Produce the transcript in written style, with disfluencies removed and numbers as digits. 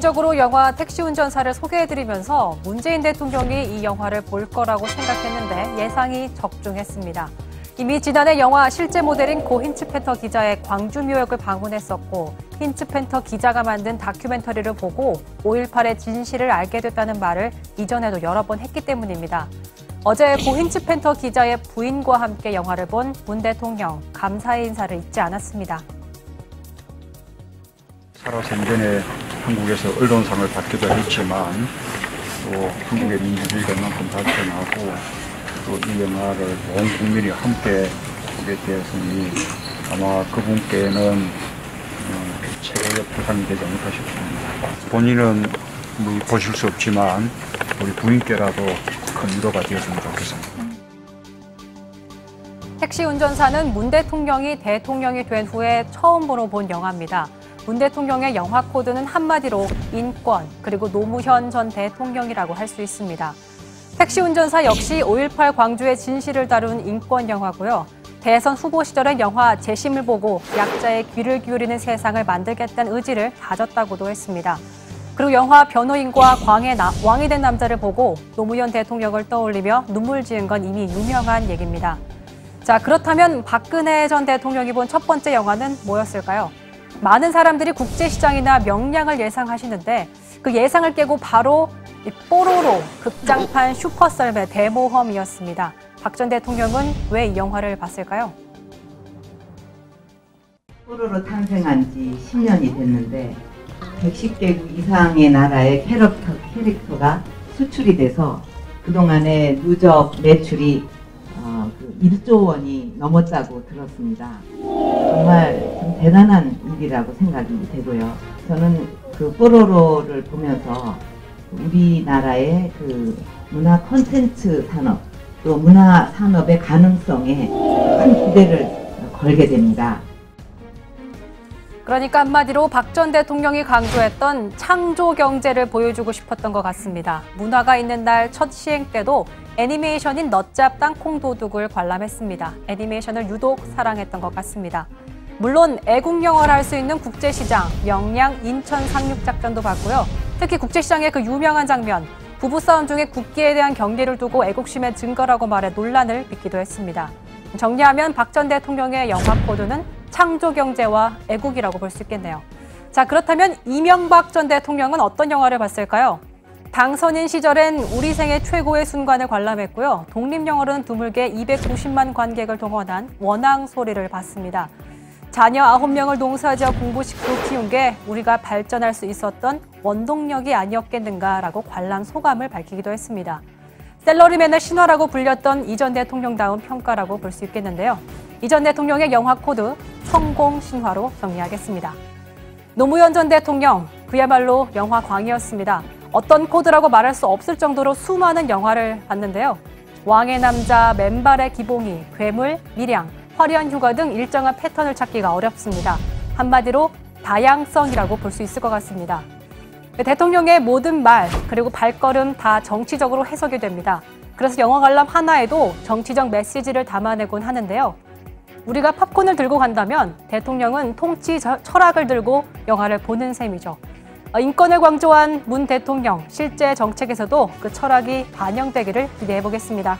정기적으로 영화 택시 운전사를 소개해드리면서 문재인 대통령이 이 영화를 볼 거라고 생각했는데 예상이 적중했습니다. 이미 지난해 영화 실제 모델인 고 힌츠팬터 기자의 광주묘역을 방문했었고 힌츠팬터 기자가 만든 다큐멘터리를 보고 5.18의 진실을 알게 됐다는 말을 이전에도 여러 번 했기 때문입니다. 어제 고 힌츠팬터 기자의 부인과 함께 영화를 본 문 대통령, 감사의 인사를 잊지 않았습니다. 살아생전에 한국에서 언론상을 받기도 했지만 또 한국의 민주주의가 이만큼 발전하고 또 이 영화를 온 국민이 함께 보게 되었으니 아마 그분께는 최고의 보상이 되지 않을까 싶습니다. 본인은 보실 수 없지만 우리 부인께라도 큰 위로가 되었으면 좋겠습니다. 택시 운전사는 문 대통령이 대통령이 된 후에 처음으로 본 영화입니다. 문 대통령의 영화 코드는 한마디로 인권, 그리고 노무현 전 대통령이라고 할 수 있습니다. 택시 운전사 역시 5.18 광주의 진실을 다룬 인권 영화고요. 대선 후보 시절엔 영화 재심을 보고 약자의 귀를 기울이는 세상을 만들겠다는 의지를 다졌다고도 했습니다. 그리고 영화 변호인과 왕이 된 남자를 보고 노무현 대통령을 떠올리며 눈물 지은 건 이미 유명한 얘기입니다. 자, 그렇다면 박근혜 전 대통령이 본 첫 번째 영화는 뭐였을까요? 많은 사람들이 국제시장이나 명량을 예상하시는데 그 예상을 깨고 바로 뽀로로 극장판 슈퍼썰매 대모험이었습니다. 박 전 대통령은 왜 이 영화를 봤을까요? 뽀로로 탄생한 지 10년이 됐는데 110개국 이상의 나라의 캐릭터가 수출이 돼서 그동안의 누적 매출이 1조 원이 넘었다고 들었습니다. 정말 좀 대단한 일이라고 생각이 되고요. 저는 그 뽀로로를 보면서 우리나라의 그 문화 콘텐츠 산업, 또 문화 산업의 가능성에 큰 기대를 걸게 됩니다. 그러니까 한마디로 박 전 대통령이 강조했던 창조 경제를 보여주고 싶었던 것 같습니다. 문화가 있는 날 첫 시행 때도 애니메이션인 너짭 땅콩 도둑을 관람했습니다. 애니메이션을 유독 사랑했던 것 같습니다. 물론 애국 영화를 할 수 있는 국제시장, 명량 인천 상륙작전도 봤고요. 특히 국제시장의 그 유명한 장면, 부부싸움 중에 국기에 대한 경계를 두고 애국심의 증거라고 말해 논란을 빚기도 했습니다. 정리하면 박 전 대통령의 영화 코드는 창조경제와 애국이라고 볼 수 있겠네요. 자, 그렇다면 이명박 전 대통령은 어떤 영화를 봤을까요? 당선인 시절엔 우리 생애 최고의 순간을 관람했고요. 독립영화로는 드물게 290만 관객을 동원한 원앙소리를 봤습니다. 자녀 9명을 농사지어 공부시키고 키운 게 우리가 발전할 수 있었던 원동력이 아니었겠는가라고 관람 소감을 밝히기도 했습니다. 셀러리맨의 신화라고 불렸던 이 전 대통령다운 평가라고 볼 수 있겠는데요. 이 전 대통령의 영화 코드 성공 신화로 정리하겠습니다. 노무현 전 대통령, 그야말로 영화광이었습니다. 어떤 코드라고 말할 수 없을 정도로 수많은 영화를 봤는데요. 왕의 남자, 맨발의 기봉이, 괴물, 밀양, 화려한 휴가 등 일정한 패턴을 찾기가 어렵습니다. 한마디로 다양성이라고 볼 수 있을 것 같습니다. 대통령의 모든 말, 그리고 발걸음 다 정치적으로 해석이 됩니다. 그래서 영화 관람 하나에도 정치적 메시지를 담아내곤 하는데요. 우리가 팝콘을 들고 간다면 대통령은 통치 철학을 들고 영화를 보는 셈이죠. 인권을 강조한 문 대통령, 실제 정책에서도 그 철학이 반영되기를 기대해보겠습니다.